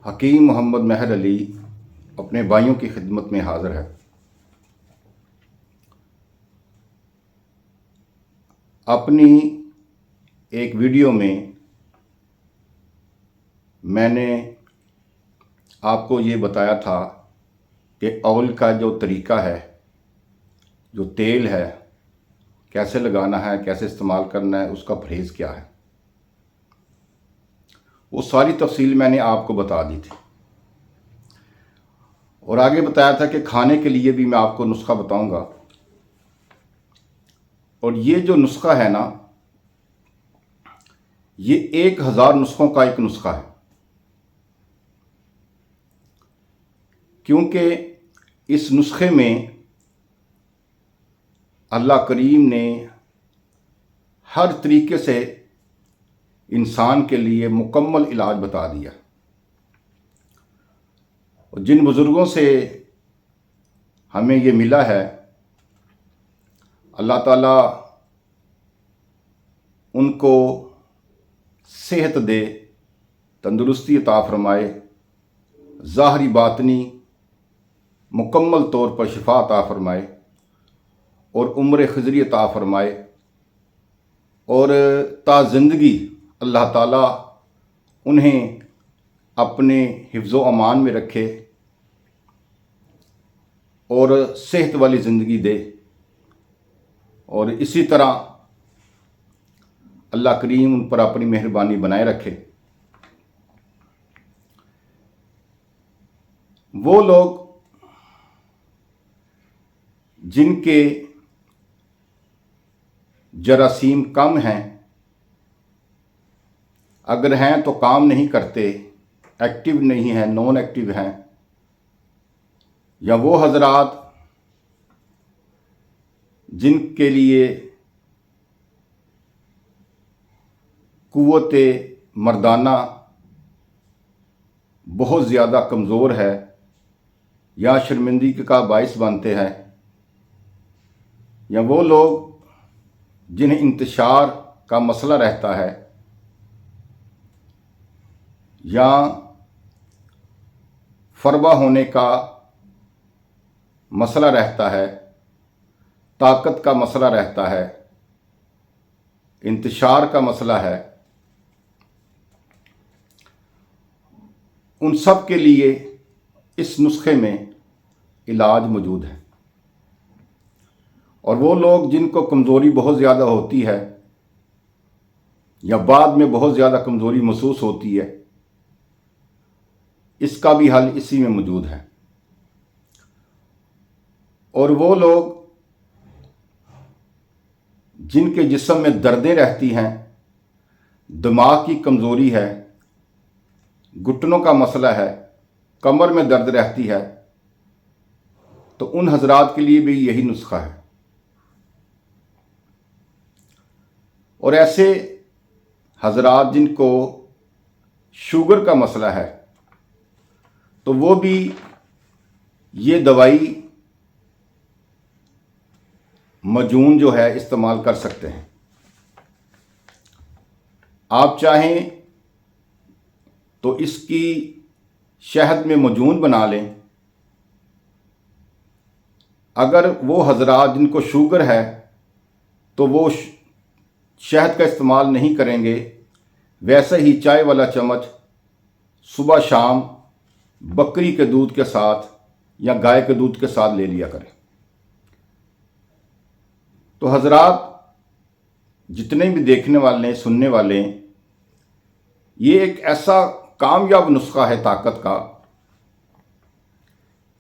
حکیم محمد مہر علی اپنے بھائیوں کی خدمت میں حاضر ہے۔ اپنی ایک ویڈیو میں نے آپ کو یہ بتایا تھا کہ آئل کا جو طریقہ ہے، جو تیل ہے، کیسے لگانا ہے، کیسے استعمال کرنا ہے، اس کا پرہیز کیا ہے، وہ ساری تفصیل میں نے آپ کو بتا دی تھی۔ اور آگے بتایا تھا کہ کھانے کے لیے بھی میں آپ کو نسخہ بتاؤں گا، اور یہ جو نسخہ ہے نا، یہ 1000 نسخوں کا ایک نسخہ ہے، کیونکہ اس نسخے میں اللہ کریم نے ہر طریقے سے انسان کے لیے مکمل علاج بتا دیا۔ اور جن بزرگوں سے ہمیں یہ ملا ہے، اللہ تعالیٰ ان کو صحت دے، تندرستی عطا فرمائے، ظاہری باطنی مکمل طور پر شفا عطا فرمائے، اور عمر خضری عطا فرمائے، اور تا زندگی اللہ تعالیٰ انہیں اپنے حفظ و امان میں رکھے اور صحت والی زندگی دے۔ اور اسی طرح اللہ کریم ان پر اپنی مہربانی بنائے رکھے۔ وہ لوگ جن کے جراثیم کم ہیں، اگر ہیں تو کام نہیں کرتے، ایکٹیو نہیں ہیں، نان ایکٹیو ہیں، یا وہ حضرات جن کے لیے قوت مردانہ بہت زیادہ کمزور ہے یا شرمندگی کا باعث بنتے ہیں، یا وہ لوگ جنہیں انتشار کا مسئلہ رہتا ہے، یا فربہ ہونے کا مسئلہ رہتا ہے، طاقت کا مسئلہ رہتا ہے، انتشار کا مسئلہ ہے، ان سب کے لیے اس نسخے میں علاج موجود ہے۔ اور وہ لوگ جن کو کمزوری بہت زیادہ ہوتی ہے یا بعد میں بہت زیادہ کمزوری محسوس ہوتی ہے، اس کا بھی حل اسی میں موجود ہے۔ اور وہ لوگ جن کے جسم میں دردیں رہتی ہیں، دماغ کی کمزوری ہے، گھٹنوں کا مسئلہ ہے، کمر میں درد رہتی ہے، تو ان حضرات کے لیے بھی یہی نسخہ ہے۔ اور ایسے حضرات جن کو شوگر کا مسئلہ ہے، تو وہ بھی یہ دوائی مجون جو ہے استعمال کر سکتے ہیں۔ آپ چاہیں تو اس کی شہد میں مجون بنا لیں۔ اگر وہ حضرات جن کو شوگر ہے تو وہ شہد کا استعمال نہیں کریں گے، ویسے ہی چائے والا چمچ صبح شام بکری کے دودھ کے ساتھ یا گائے کے دودھ کے ساتھ لے لیا کریں۔ تو حضرات جتنے بھی دیکھنے والے، سننے والے، یہ ایک ایسا کامیاب نسخہ ہے طاقت کا۔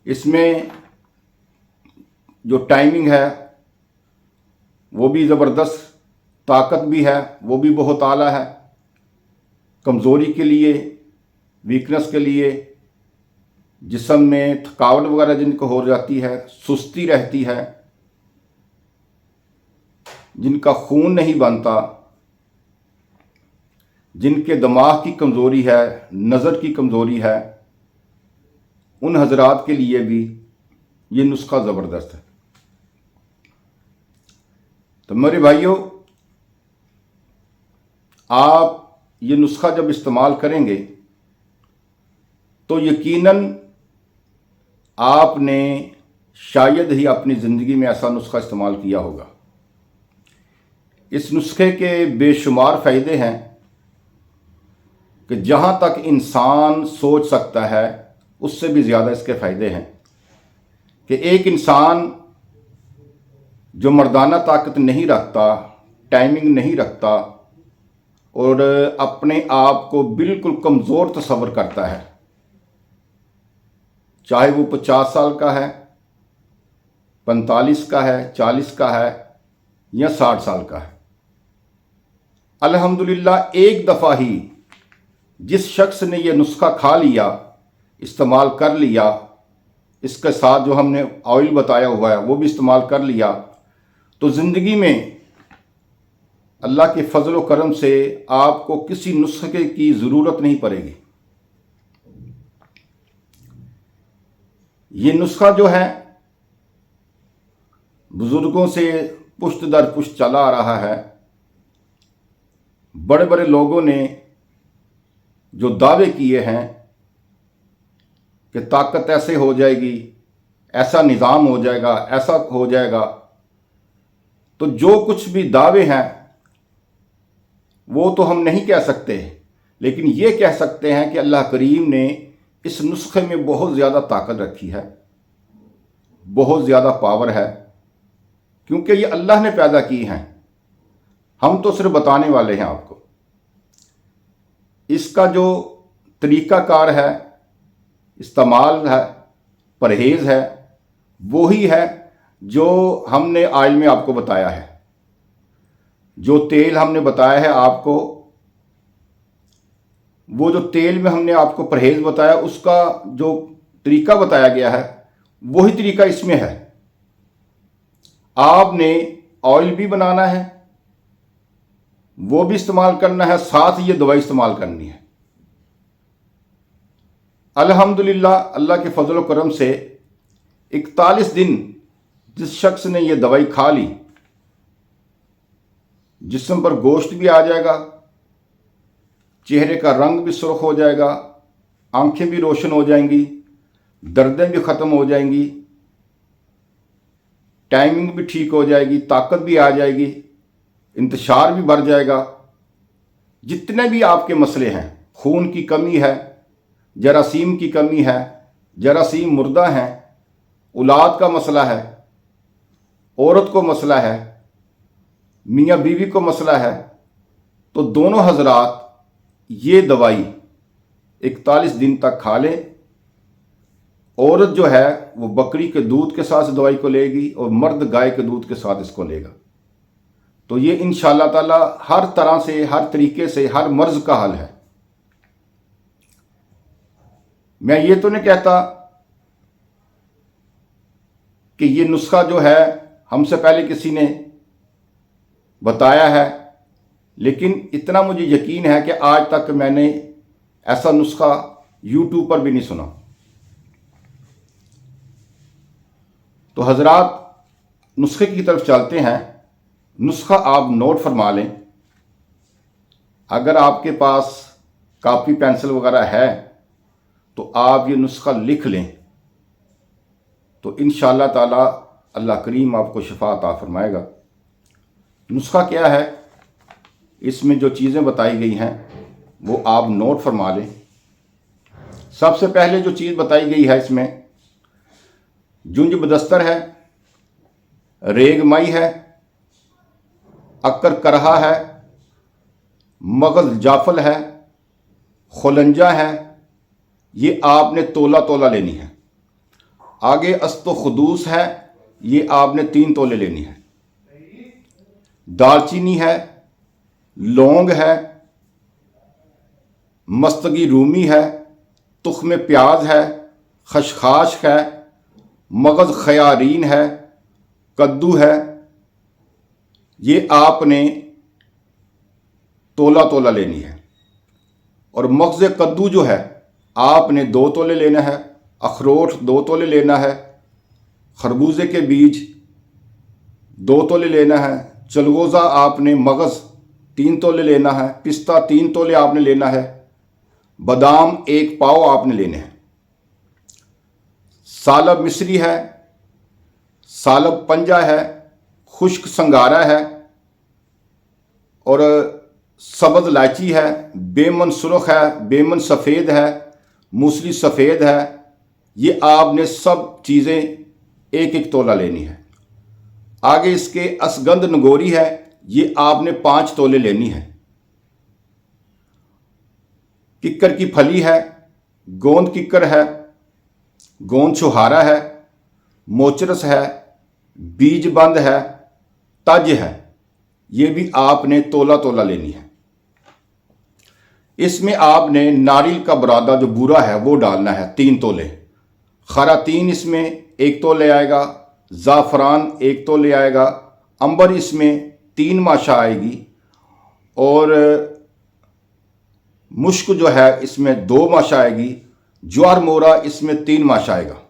اس میں جو ٹائمنگ ہے وہ بھی زبردست، طاقت بھی ہے وہ بھی بہت اعلیٰ ہے، کمزوری کے لیے، ویکنس کے لیے، جسم میں تھکاوٹ وغیرہ جن کو ہو جاتی ہے، سستی رہتی ہے، جن کا خون نہیں بنتا، جن کے دماغ کی کمزوری ہے، نظر کی کمزوری ہے، ان حضرات کے لیے بھی یہ نسخہ زبردست ہے۔ تو میرے بھائیوں، آپ یہ نسخہ جب استعمال کریں گے تو यकीनन आपने शायद ही अपनी ज़िंदगी में ऐसा नुस्खा इस्तेमाल किया होगा। इस नुस्खे के बेशुमार फ़ायदे हैं कि जहाँ तक इंसान सोच सकता है उससे भी ज़्यादा इसके फ़ायदे हैं कि एक इंसान जो मर्दाना ताकत नहीं रखता, टाइमिंग नहीं रखता और अपने आप को बिल्कुल कमज़ोर तस्वर करता है, चाहे वो 50 साल का है, 45 का है, 40 का है या 60 साल का है, अल्हम्दुलिल्लाह एक दफ़ा ही जिस शख्स ने ये नुस्खा खा लिया, इस्तेमाल कर लिया, इसके साथ जो हमने ऑयल बताया हुआ है वो भी इस्तेमाल कर लिया, तो ज़िंदगी में अल्लाह के फजल व करम से आपको किसी नुस्खे की ज़रूरत नहीं पड़ेगी। ये नुस्खा जो है बुज़ुर्गों से पुश्त दर पुश्त चला आ रहा है। बड़े बड़े लोगों ने जो दावे किए हैं कि ताकत ऐसे हो जाएगी, ऐसा निज़ाम हो जाएगा, ऐसा हो जाएगा, तो जो कुछ भी दावे हैं वो तो हम नहीं कह सकते, लेकिन ये कह सकते हैं कि अल्लाह करीम ने इस नुस्खे में बहुत ज़्यादा ताकत रखी है, बहुत ज़्यादा पावर है, क्योंकि ये अल्लाह ने पैदा की हैं, हम तो सिर्फ बताने वाले हैं आपको। इसका जो तरीक़ाकार है, इस्तेमाल है, परहेज़ है, वही है जो हमने ऑयल में आपको बताया है। जो तेल हमने बताया है आपको, वो जो तेल में हमने आपको परहेज़ बताया, उसका जो तरीक़ा बताया गया है वही तरीक़ा इसमें है। आपने ऑयल भी बनाना है, वो भी इस्तेमाल करना है, साथ ही ये दवाई इस्तेमाल करनी है। अल्हम्दुलिल्लाह अल्लाह के फजल व करम से 41 दिन जिस शख्स ने ये दवाई खा ली, जिस्म पर गोश्त भी आ जाएगा, चेहरे का रंग भी सुर्ख हो जाएगा, आंखें भी रोशन हो जाएंगी, दर्दें भी ख़त्म हो जाएंगी, टाइमिंग भी ठीक हो जाएगी, ताकत भी आ जाएगी, इंतशार भी बढ़ जाएगा। जितने भी आपके मसले हैं, खून की कमी है, जरासीम की कमी है, जरासीम मुर्दा हैं, औलाद का मसला है, औरत को मसला है, मियाँ बीवी को मसला है, तो दोनों हजरात ये दवाई 41 दिन तक खा लें। औरत जो है वो बकरी के दूध के साथ दवाई को लेगी और मर्द गाय के दूध के साथ इसको लेगा। तो ये इंशाअल्लाह ताला हर तरह से, हर तरीके से, हर मर्ज का हल है। मैं ये तो नहीं कहता कि ये नुस्खा जो है हमसे पहले किसी ने बताया है, लेकिन इतना मुझे यकीन है कि आज तक मैंने ऐसा नुस्खा यूट्यूब पर भी नहीं सुना। तो हजरात नुस्खे की तरफ चलते हैं। नुस्खा आप नोट फरमा लें। अगर आपके पास कापी पेंसिल वगैरह है तो आप ये नुस्खा लिख लें, तो इंशाअल्लाह ताला अल्लाह करीम आपको शिफा अता फरमाएगा। नुस्खा क्या है, इसमें जो चीज़ें बताई गई हैं वो आप नोट फरमा लें। सबसे पहले जो चीज़ बताई गई है इसमें जुंज बदस्तर है, रेगमाई है, अक्कर करहा है, मगज़ जाफल है, खुलंजा है। ये आपने तोला तोला लेनी है। आगे अस्तो खुदूस है, ये आपने 3 तोले लेनी है। दालचीनी है, लौंग है, मस्तगी रूमी है, तुख्म प्याज है, खशखाश है, मगज़ खयारीन है, कद्दू है। ये आपने तोला तोला लेनी है। और मगज़ कद्दू जो है आपने 2 तोले लेना है, अखरोट 2 तोले लेना है, खरबूजे के बीज 2 तोले लेना है, चलगोज़ा आपने मगज़ 3 तोले लेना है, पिस्ता 3 तोले आपने लेना है, बादाम 1 पाव आपने लेने हैं। सालब मिस्री है, सालब पंजा है, खुश्क संगारा है और सब्ज़ इलायची है, बेमन सुरख है, बेमन सफ़ेद है, मूसली सफ़ेद है। ये आपने सब चीज़ें एक एक तोला लेनी है। आगे इसके असगंध नगोरी है, ये आपने 5 तोले लेनी है। किक्कर की फली है, गोंद किक्कर है, गोंद छुहारा है, मोचरस है, बीज बंद है, तज है, ये भी आपने तोला तोला लेनी है। इसमें आपने नारियल का बुरादा जो बूरा है वो डालना है 3 तोले। खरातीन इसमें 1 तोले आएगा, ज़ाफ़रान 1 तोले आएगा, अंबर इसमें 3 माशा आएगी और मुश्क जो है इसमें 2 माशा आएगी, ज्वार मोरा इसमें 3 माशा आएगा।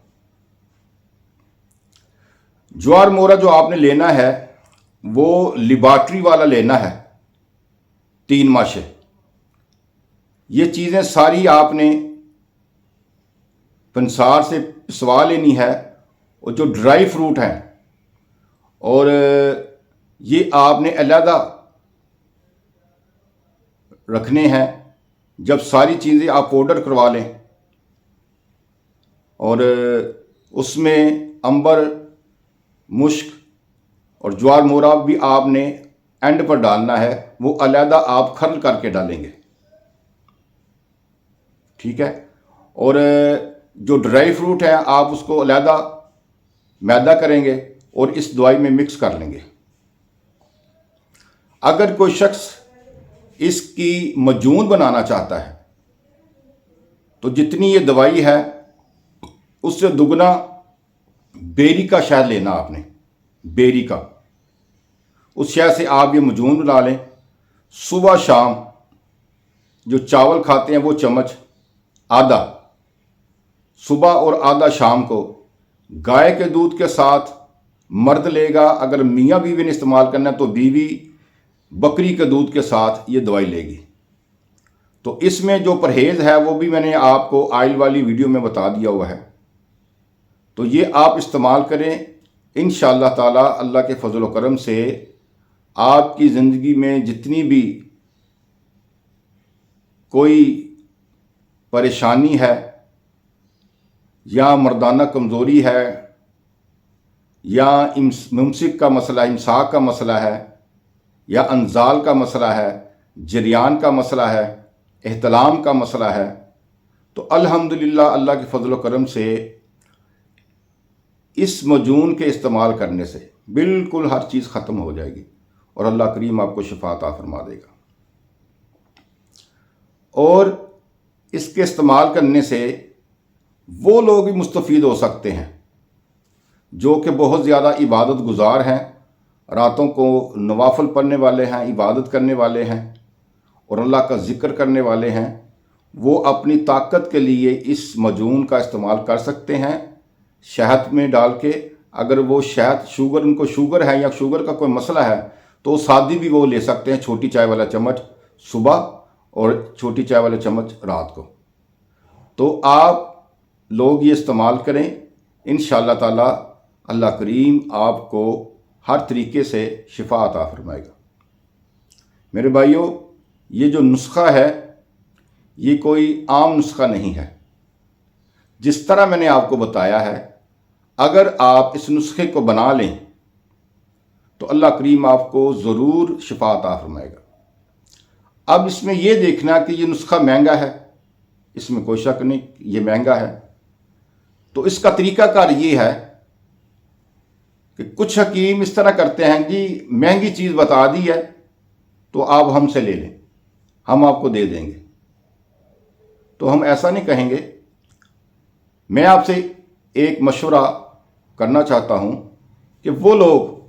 ज्वार मोरा जो आपने लेना है वो लिबार्ट्री वाला लेना है, 3 माशे। ये चीज़ें सारी आपने पंसार से पिसवा लेनी है और जो ड्राई फ्रूट हैं और ये आपने अलहदा रखने हैं। जब सारी चीज़ें आप पाउडर करवा लें और उसमें अंबर, मुश्क और ज्वार मोरा भी आपने एंड पर डालना है, वो अलहदा आप खर्ल करके डालेंगे, ठीक है। और जो ड्राई फ्रूट है आप उसको अलहदा मैदा करेंगे और इस दवाई में मिक्स कर लेंगे। अगर कोई शख्स इसकी मजून बनाना चाहता है तो जितनी ये दवाई है उससे दुगना बेरी का शहद लेना आपने, बेरी का, उस शहद से आप ये मजून बना लें। सुबह शाम जो चावल खाते हैं वो चम्मच आधा सुबह और आधा शाम को गाय के दूध के साथ मर्द लेगा। अगर मियाँ बीवी ने इस्तेमाल करना है तो बीवी बकरी के दूध के साथ ये दवाई लेगी। तो इसमें जो परहेज़ है वो भी मैंने आपको ऑयल वाली वीडियो में बता दिया हुआ है, तो ये आप इस्तेमाल करें। इंशाअल्लाह ताला अल्लाह के फजल व करम से आपकी ज़िंदगी में जितनी भी कोई परेशानी है या मर्दाना कमज़ोरी है या मुमसिक का मसला, इमसाक का मसला है या अनजाल का मसला है, जरियान का मसला है, एहतलाम का मसला है, तो अल्हम्दुलिल्लाह अल्लाह के फजल व करम से इस मजून के इस्तेमाल करने से बिल्कुल हर चीज़ ख़त्म हो जाएगी और अल्लाह करीम आपको शिफा अता फरमा देगा। और इसके इस्तेमाल करने से वो लोग भी मुस्तफ़ीद हो सकते हैं जो कि बहुत ज़्यादा इबादत गुजार हैं, रातों को नवाफिल पढ़ने वाले हैं, इबादत करने वाले हैं और अल्लाह का ज़िक्र करने वाले हैं। वो अपनी ताकत के लिए इस मजून का इस्तेमाल कर सकते हैं शहद में डाल के। अगर वो शहद शुगर, उनको शुगर है या शुगर का कोई मसला है तो सादी भी वो ले सकते हैं, छोटी चाय वाला चम्मच सुबह और छोटी चाय वाला चम्मच रात को। तो आप लोग ये इस्तेमाल करें, इंशाअल्लाह ताला अल्लाह करीम आपको हर तरीके से शिफा अता फरमाएगा। मेरे भाइयों, ये जो नुस्खा है ये कोई आम नुस्खा नहीं है। जिस तरह मैंने आपको बताया है, अगर आप इस नुस्खे को बना लें तो अल्लाह करीम आपको ज़रूर शिफा अता फरमाएगा। अब इसमें यह देखना कि ये नुस्खा महंगा है, इसमें कोई शक नहीं, ये महंगा है। तो इसका तरीकाकार ये है कि कुछ हकीम इस तरह करते हैं कि महंगी चीज़ बता दी है तो आप हमसे ले लें, हम आपको दे देंगे। तो हम ऐसा नहीं कहेंगे। मैं आपसे एक मशवरा करना चाहता हूं कि वो लोग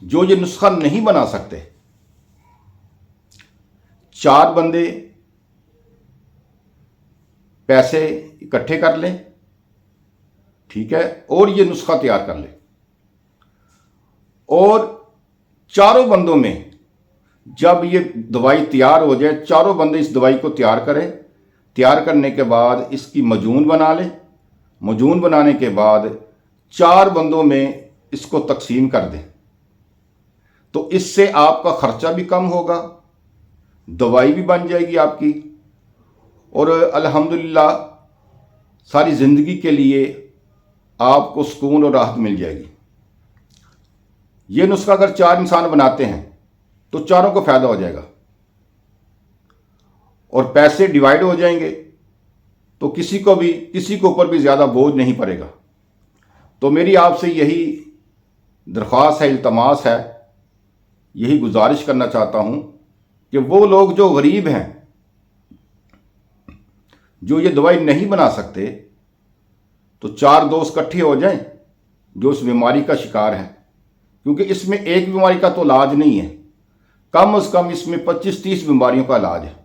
जो ये नुस्खा नहीं बना सकते, 4 बंदे पैसे इकट्ठे कर लें, ठीक है, और ये नुस्खा तैयार कर लें और चारों बंदों में जब ये दवाई तैयार हो जाए, चारों बंदे इस दवाई को तैयार करें। तैयार करने के बाद इसकी मजून बना लें। मौजून बनाने के बाद 4 बंदों में इसको तकसीम कर दें, तो इससे आपका खर्चा भी कम होगा, दवाई भी बन जाएगी आपकी, और अल्हम्दुलिल्लाह सारी ज़िंदगी के लिए आपको सुकून और राहत मिल जाएगी। ये नुस्खा अगर 4 इंसान बनाते हैं तो चारों को फ़ायदा हो जाएगा और पैसे डिवाइड हो जाएंगे, तो किसी के ऊपर भी ज़्यादा बोझ नहीं पड़ेगा। तो मेरी आपसे यही दरख्वास्त है, इल्तमास है, यही गुजारिश करना चाहता हूँ कि वो लोग जो गरीब हैं, जो ये दवाई नहीं बना सकते, तो 4 दोस्त इकट्ठे हो जाएं जो इस बीमारी का शिकार है, क्योंकि इसमें एक बीमारी का तो इलाज नहीं है, कम से कम इसमें 25-30 बीमारियों का इलाज है।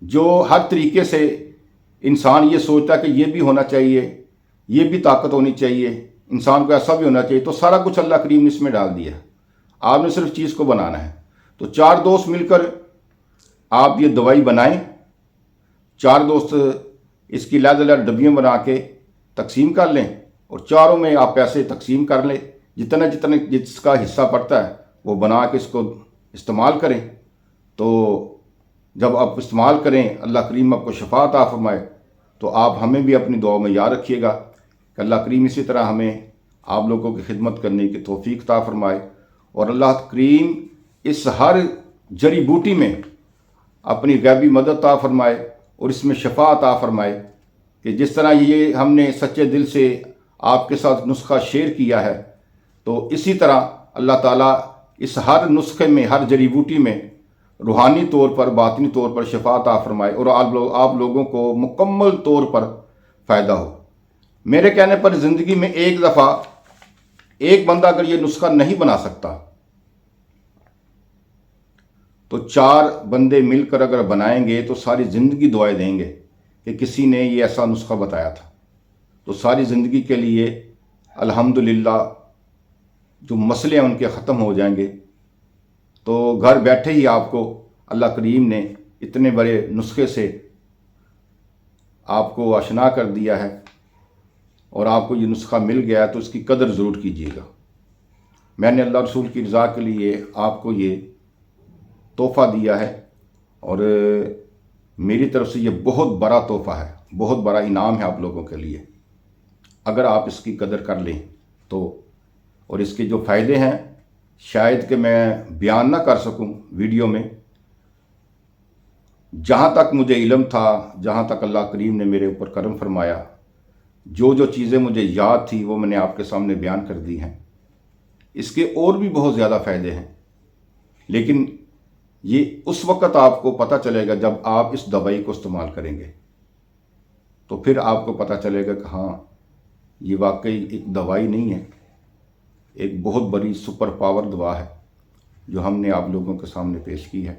जो हर तरीके से इंसान ये सोचता है कि ये भी होना चाहिए, ये भी ताकत होनी चाहिए, इंसान को ऐसा भी होना चाहिए, तो सारा कुछ अल्लाह करीम ने इसमें डाल दिया। आपने सिर्फ चीज़ को बनाना है। तो 4 दोस्त मिलकर आप ये दवाई बनाएं, 4 दोस्त इसकी अलग-अलग डब्बियाँ बना के तकसीम कर लें और चारों में आप पैसे तकसीम कर लें, जितना जिसका हिस्सा पड़ता है वो बना के इसको इस्तेमाल करें। तो जब आप इस्तेमाल करें, अल्लाह करीम आपको शफा अता फरमाए। तो आप हमें भी अपनी दुआ में याद रखिएगा कि अल्लाह करीम इसी तरह हमें आप लोगों की खिदमत करने की तौफीक अता फरमाए, और अल्लाह करीम इस हर जड़ी बूटी में अपनी गैबी मदद अता फरमाए और इसमें शफा अता फरमाए कि जिस तरह ये हमने सच्चे दिल से आपके साथ नुस्खा शेयर किया है, तो इसी तरह अल्लाह ताला इस हर नुस्खे में, हर जड़ी बूटी में रूहानी तौर पर, बातिनी तौर पर शफा अता फरमाए और आप लोगों को मुकम्मल तौर पर फ़ायदा हो। मेरे कहने पर ज़िंदगी में एक दफ़ा एक बंदा अगर ये नुस्खा नहीं बना सकता, तो 4 बंदे मिलकर अगर बनाएंगे तो सारी ज़िंदगी दुआएं देंगे कि किसी ने ये ऐसा नुस्खा बताया था। तो सारी ज़िंदगी के लिए अल्हम्दुलिल्लाह जो मसले हैं उनके ख़त्म हो जाएंगे। तो घर बैठे ही आपको अल्लाह करीम ने इतने बड़े नुस्खे से आपको आशना कर दिया है और आपको ये नुस्खा मिल गया, तो इसकी कदर ज़रूर कीजिएगा। मैंने अल्लाह रसूल की रज़ा के लिए आपको ये तोहफ़ा दिया है और मेरी तरफ से ये बहुत बड़ा तोहफ़ा है, बहुत बड़ा इनाम है आप लोगों के लिए, अगर आप इसकी कदर कर लें तो। और इसके जो फ़ायदे हैं शायद कि मैं बयान ना कर सकूं वीडियो में। जहाँ तक मुझे इल्म था, जहाँ तक अल्लाह करीम ने मेरे ऊपर करम फरमाया, जो चीज़ें मुझे याद थी वो मैंने आपके सामने बयान कर दी हैं। इसके और भी बहुत ज़्यादा फ़ायदे हैं, लेकिन ये उस वक़्त आपको पता चलेगा जब आप इस दवाई को इस्तेमाल करेंगे, तो फिर आपको पता चलेगा कि हाँ, ये वाकई एक दवाई नहीं है, एक बहुत बड़ी सुपर पावर दवा है जो हमने आप लोगों के सामने पेश की है।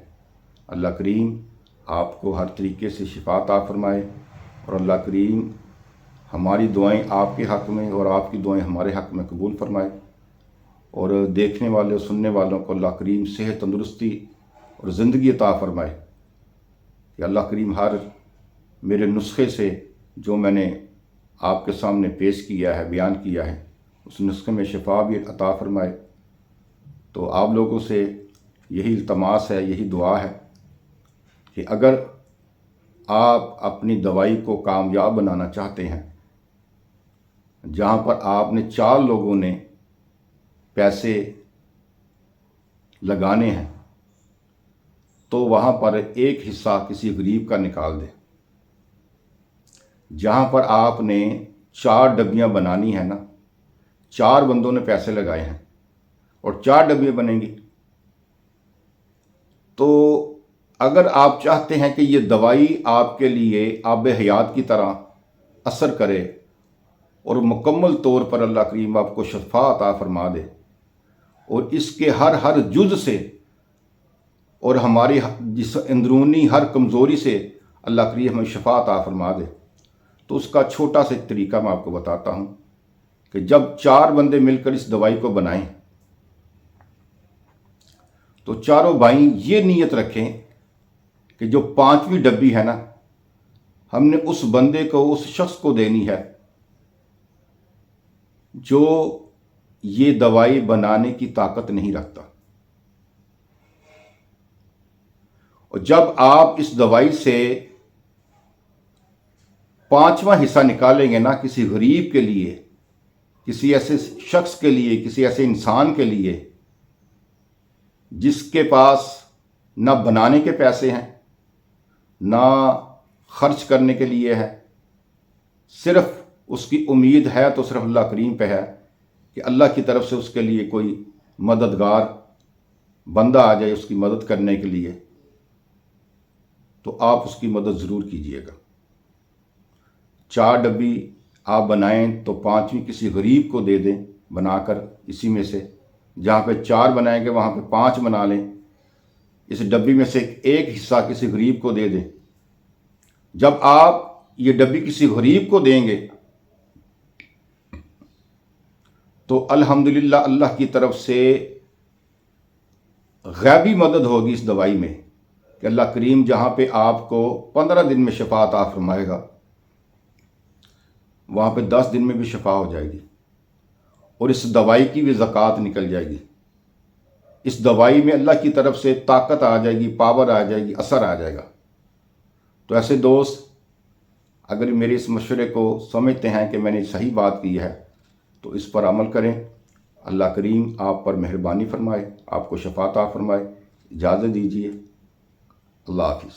अल्लाह करीम आपको हर तरीके से शिफा अता फरमाए और अल्लाह करीम हमारी दुआएं आपके हक़ में और आपकी दुआएं हमारे हक़ में कबूल फरमाए, और देखने वाले और सुनने वालों को अल्लाह करीम सेहत, तंदुरुस्ती और ज़िंदगी अता फरमाए। कि अल्लाह करीम हर मेरे नुस्खे से जो मैंने आपके सामने पेश किया है, बयान किया है, उस नुस्खे में शिफा भी अता फरमाए। तो आप लोगों से यही इल्तमास है, यही दुआ है कि अगर आप अपनी दवाई को कामयाब बनाना चाहते हैं, जहाँ पर आपने 4 लोगों ने पैसे लगाने हैं, तो वहाँ पर एक हिस्सा किसी गरीब का निकाल दें। जहाँ पर आपने 4 डब्बियाँ बनानी है ना, 4 बंदों ने पैसे लगाए हैं और 4 डब्बियाँ बनेंगी, तो अगर आप चाहते हैं कि ये दवाई आपके लिए आब हयात की तरह असर करे और मुकम्मल तौर पर अल्लाह करीम आपको शफा अता फरमा दे और इसके हर जुज़ से और हमारी जिस अंदरूनी हर कमज़ोरी से अल्लाह करीम हमें शफा अता फरमा दे, तो उसका छोटा सा एक तरीका मैं आपको बताता हूँ कि जब 4 बंदे मिलकर इस दवाई को बनाएं, तो चारों भाई ये नीयत रखें कि जो 5वीं डब्बी है ना, ہم نے اس بندے کو، اس شخص کو دینی ہے جو یہ دوائی بنانے کی طاقت نہیں رکھتا۔ اور جب آپ اس دوائی سے 5واں حصہ نکالیں گے نا کسی غریب کے لیے، کسی ایسے شخص کے لیے، کسی ایسے انسان کے لیے جس کے پاس نہ بنانے کے پیسے ہیں، نہ خرچ کرنے کے لیے ہے، صرف اس کی امید ہے تو صرف اللہ کریم پہ ہے کہ اللہ کی طرف سے اس کے لیے کوئی مددگار بندہ آ جائے اس کی مدد کرنے کے لیے، تو آپ اس کی مدد ضرور کیجیے گا۔ 4 ڈبی آپ بنائیں تو 5ویں کسی غریب کو دے دیں بنا کر، اسی میں سے جہاں پہ 4 بنائیں گے وہاں پہ 5 بنا لیں، اس ڈبی میں سے ایک حصہ کسی غریب کو دے دیں۔ جب آپ یہ ڈبی کسی غریب کو دیں گے تو الحمدللہ اللہ کی طرف سے غیبی مدد ہوگی اس دوائی میں، کہ اللہ کریم جہاں پہ آپ کو 15 دن میں شفا عطا فرمائے گا وہاں پہ 10 دن میں بھی شفا ہو جائے گی، اور اس دوائی کی بھی زکوٰۃ نکل جائے گی۔ اس دوائی میں اللہ کی طرف سے طاقت آ جائے گی، پاور آ جائے گی، اثر آ جائے گا۔ تو ایسے دوست اگر میرے اس مشورے کو سمجھتے ہیں کہ میں نے صحیح بات کی ہے تو اس پر عمل کریں۔ اللہ کریم آپ پر مہربانی فرمائے، آپ کو شفا عطا فرمائے۔ اجازت دیجیے، اللہ حافظ۔